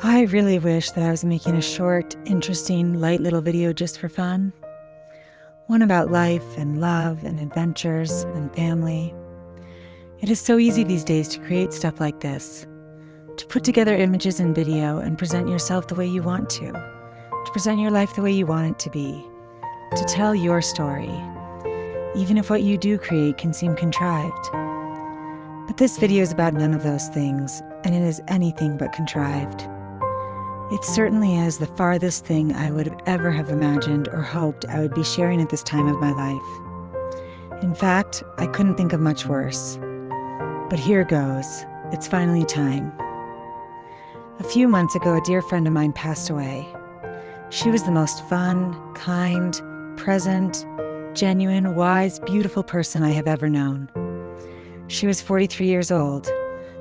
I really wish that I was making a short, interesting, light little video just for fun. One about life and love and adventures and family. It is so easy these days to create stuff like this. To put together images and video and present yourself the way you want to. To present your life the way you want it to be. To tell your story. Even if what you do create can seem contrived. But this video is about none of those things, and it is anything but contrived. It certainly is the farthest thing I would ever have imagined or hoped I would be sharing at this time of my life. In fact, I couldn't think of much worse. But here goes. It's finally time. A few months ago, a dear friend of mine passed away. She was the most fun, kind, present, genuine, wise, beautiful person I have ever known. She was 43 years old,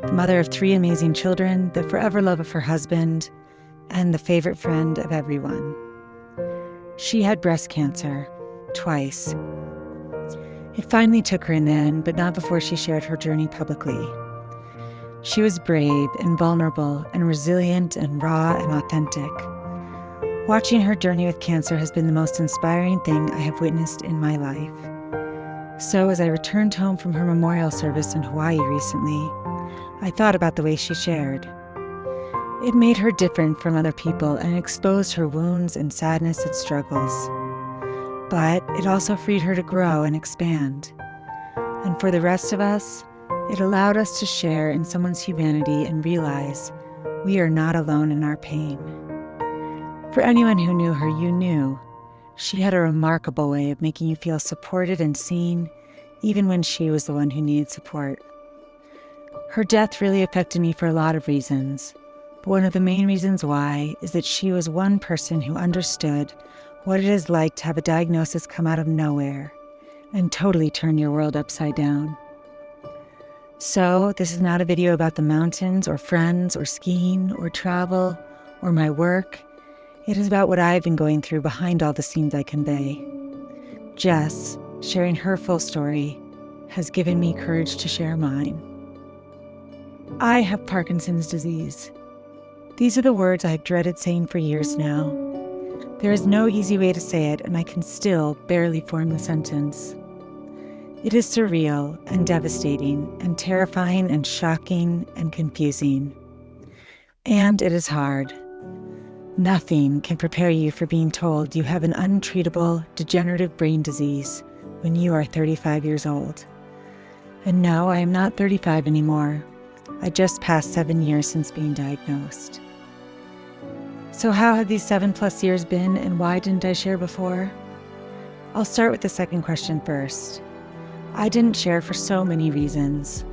the mother of 3 amazing children, the forever love of her husband, and the favorite friend of everyone. She had breast cancer, twice. It finally took her in the end, but not before she shared her journey publicly. She was brave and vulnerable and resilient and raw and authentic. Watching her journey with cancer has been the most inspiring thing I have witnessed in my life. So as I returned home from her memorial service in Hawaii recently, I thought about the way she shared. It made her different from other people and exposed her wounds and sadness and struggles. But it also freed her to grow and expand. And for the rest of us, it allowed us to share in someone's humanity and realize we are not alone in our pain. For anyone who knew her, you knew. She had a remarkable way of making you feel supported and seen, even when she was the one who needed support. Her death really affected me for a lot of reasons. One of the main reasons why is that she was one person who understood what it is like to have a diagnosis come out of nowhere and totally turn your world upside down. So, this is not a video about the mountains or friends or skiing or travel or my work. It is about what I've been going through behind all the scenes I convey. Jess, sharing her full story, has given me courage to share mine. I have Parkinson's disease. These are the words I've dreaded saying for years now. There is no easy way to say it, and I can still barely form the sentence. It is surreal and devastating and terrifying and shocking and confusing. And it is hard. Nothing can prepare you for being told you have an untreatable, degenerative brain disease when you are 35 years old. And no, I am not 35 anymore. I just passed 7 years since being diagnosed. So how have these 7+ years been, and why didn't I share before? I'll start with the second question first. I didn't share for so many reasons,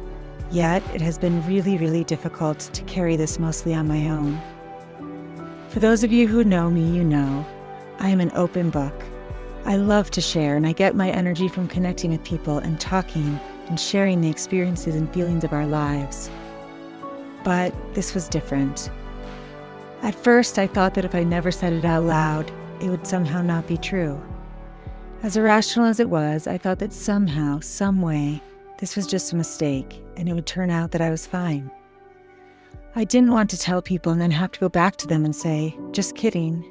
yet it has been really, really difficult to carry this mostly on my own. For those of you who know me, you know, I am an open book. I love to share, and I get my energy from connecting with people and talking and sharing the experiences and feelings of our lives. But this was different. At first, I thought that if I never said it out loud, it would somehow not be true. As irrational as it was, I thought that somehow, some way, this was just a mistake, and it would turn out that I was fine. I didn't want to tell people and then have to go back to them and say, just kidding.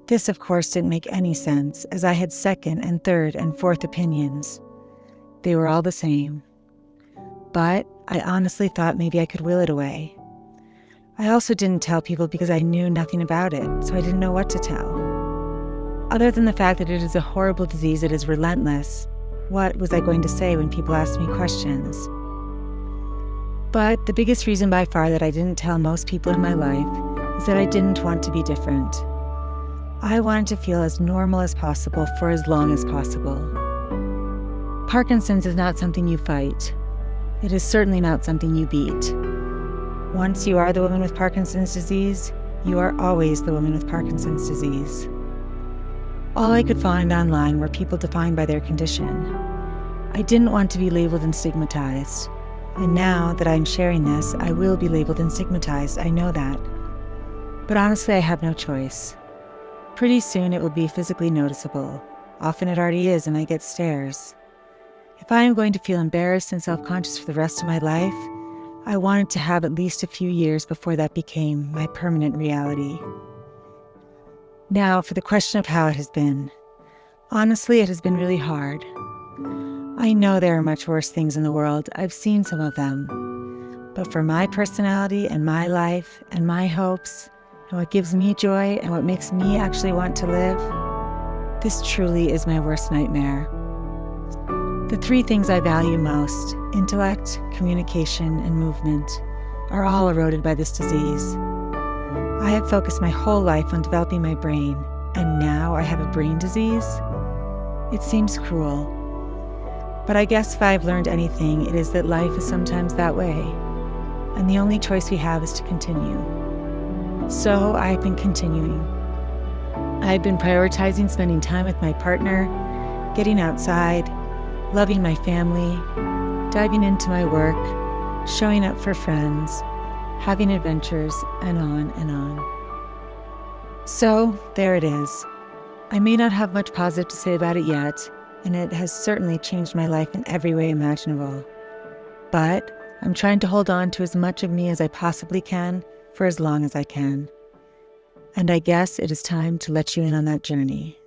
This, of course, didn't make any sense, as I had second and third and fourth opinions. They were all the same. But I honestly thought maybe I could will it away. I also didn't tell people because I knew nothing about it, so I didn't know what to tell. Other than the fact that it is a horrible disease that is relentless, what was I going to say when people asked me questions? But the biggest reason by far that I didn't tell most people in my life is that I didn't want to be different. I wanted to feel as normal as possible for as long as possible. Parkinson's is not something you fight. It is certainly not something you beat. Once you are the woman with Parkinson's disease, you are always the woman with Parkinson's disease. All I could find online were people defined by their condition. I didn't want to be labeled and stigmatized. And now that I'm sharing this, I will be labeled and stigmatized, I know that. But honestly, I have no choice. Pretty soon it will be physically noticeable. Often it already is, and I get stares. If I am going to feel embarrassed and self-conscious for the rest of my life, I wanted to have at least a few years before that became my permanent reality. Now, for the question of how it has been. Honestly, it has been really hard. I know there are much worse things in the world. I've seen some of them. But for my personality and my life and my hopes and what gives me joy and what makes me actually want to live, this truly is my worst nightmare. The three things I value most, intellect, communication, and movement, are all eroded by this disease. I have focused my whole life on developing my brain, and now I have a brain disease? It seems cruel. But I guess if I've learned anything, it is that life is sometimes that way, and the only choice we have is to continue. So I've been continuing. I've been prioritizing spending time with my partner, getting outside, loving my family, diving into my work, showing up for friends, having adventures, and on and on. So there it is. I may not have much positive to say about it yet, and it has certainly changed my life in every way imaginable. But I'm trying to hold on to as much of me as I possibly can for as long as I can. And I guess it is time to let you in on that journey.